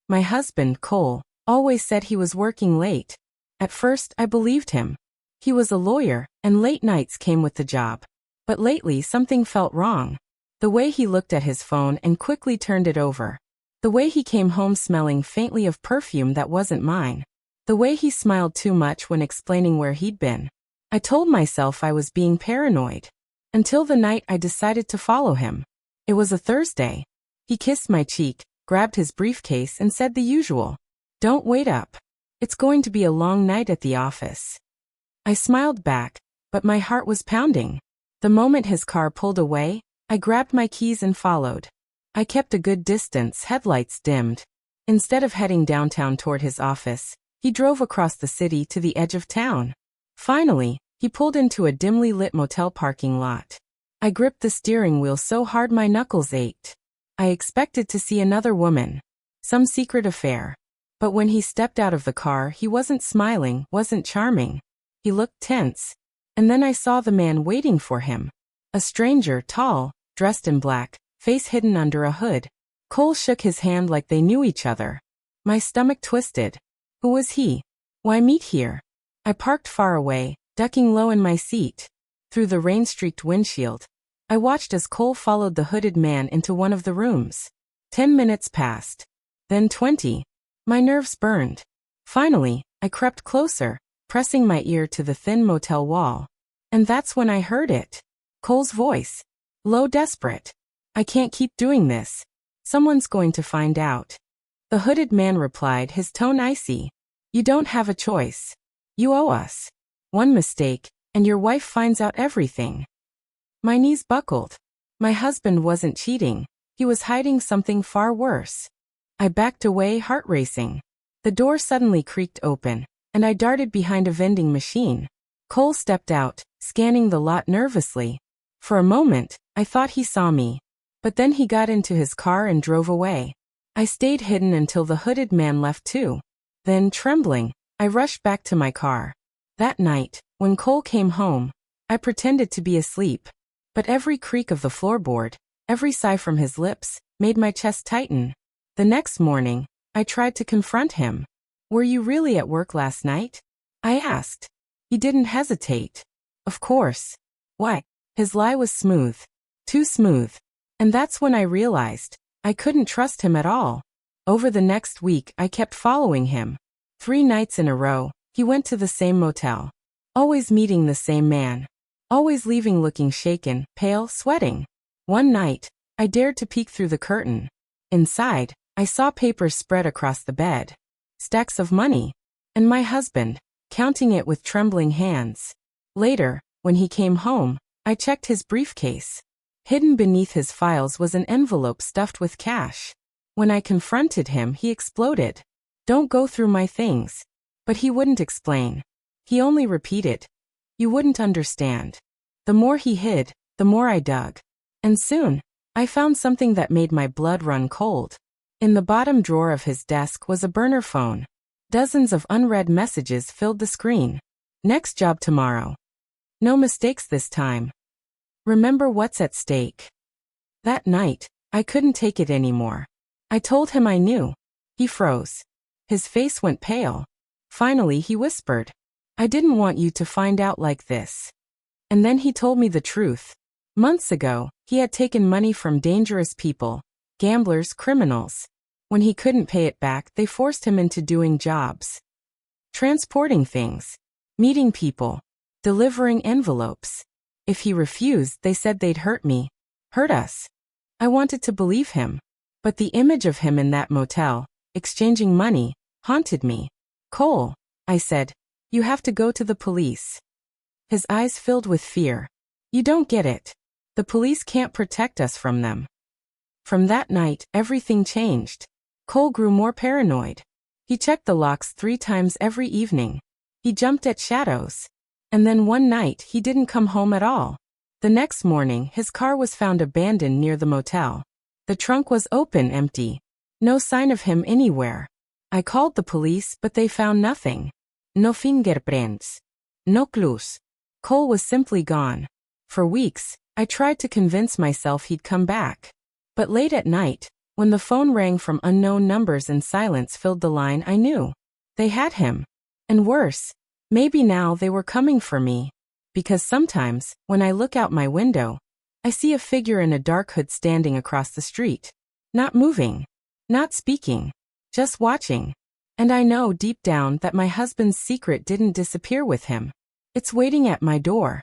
My husband, Cole, always said he was working late. At first, I believed him. He was a lawyer, and late nights came with the job. But lately something felt wrong. The way he looked at his phone and quickly turned it over. The way he came home smelling faintly of perfume that wasn't mine. The way he smiled too much when explaining where he'd been. I told myself I was being paranoid. Until the night I decided to follow him. It was a Thursday. He kissed my cheek, grabbed his briefcase and said the usual. "Don't wait up. It's going to be a long night at the office." I smiled back, but my heart was pounding. The moment his car pulled away, I grabbed my keys and followed. I kept a good distance, headlights dimmed. Instead of heading downtown toward his office, he drove across the city to the edge of town. Finally, he pulled into a dimly lit motel parking lot. I gripped the steering wheel so hard my knuckles ached. I expected to see another woman. Some secret affair. But when he stepped out of the car, he wasn't smiling, wasn't charming. He looked tense. And then I saw the man waiting for him. A stranger, tall, dressed in black, face hidden under a hood. Cole shook his hand like they knew each other. My stomach twisted. Who was he? Why meet here? I parked far away, ducking low in my seat. Through the rain-streaked windshield, I watched as Cole followed the hooded man into one of the rooms. 10 minutes passed. Then 20. My nerves burned. Finally, I crept closer, pressing my ear to the thin motel wall. And that's when I heard it. Cole's voice. Low, desperate. "I can't keep doing this. Someone's going to find out." The hooded man replied, his tone icy. "You don't have a choice. You owe us. One mistake, and your wife finds out everything." My knees buckled. My husband wasn't cheating. He was hiding something far worse. I backed away, heart racing. The door suddenly creaked open, and I darted behind a vending machine. Cole stepped out, scanning the lot nervously. For a moment, I thought he saw me. But then he got into his car and drove away. I stayed hidden until the hooded man left too. Then, trembling, I rushed back to my car. That night, when Cole came home, I pretended to be asleep. But every creak of the floorboard, every sigh from his lips, made my chest tighten. The next morning, I tried to confront him. "Were you really at work last night?" I asked. He didn't hesitate. "Of course." "Why?" His lie was smooth. Too smooth. And that's when I realized I couldn't trust him at all. Over the next week, I kept following him. 3 nights in a row, he went to the same motel. Always meeting the same man. Always leaving looking shaken, pale, sweating. One night, I dared to peek through the curtain. Inside, I saw papers spread across the bed. Stacks of money. And my husband, counting it with trembling hands. Later, when he came home, I checked his briefcase. Hidden beneath his files was an envelope stuffed with cash. When I confronted him, he exploded. "Don't go through my things." But he wouldn't explain. He only repeated, "You wouldn't understand." The more he hid, the more I dug. And soon, I found something that made my blood run cold. In the bottom drawer of his desk was a burner phone. Dozens of unread messages filled the screen. "Next job tomorrow. No mistakes this time. Remember what's at stake." That night, I couldn't take it anymore. I told him I knew. He froze. His face went pale. Finally, he whispered, "I didn't want you to find out like this." And then he told me the truth. Months ago, he had taken money from dangerous people, gamblers, criminals. When he couldn't pay it back, they forced him into doing jobs. Transporting things. Meeting people. Delivering envelopes. If he refused, they said they'd hurt me. Hurt us. I wanted to believe him. But the image of him in that motel, exchanging money, haunted me. "Cole," I said, "you have to go to the police." His eyes filled with fear. "You don't get it. The police can't protect us from them." From that night, everything changed. Cole grew more paranoid. He checked the locks 3 times every evening. He jumped at shadows. And then one night, he didn't come home at all. The next morning, his car was found abandoned near the motel. The trunk was open, empty. No sign of him anywhere. I called the police, but they found nothing. No fingerprints. No clues. Cole was simply gone. For weeks, I tried to convince myself he'd come back. But late at night, When the phone rang from unknown numbers and silence filled the line, I knew. They had him. And worse, maybe now they were coming for me. Because sometimes, when I look out my window, I see a figure in a dark hood standing across the street. Not moving. Not speaking. Just watching. And I know deep down that my husband's secret didn't disappear with him. It's waiting at my door,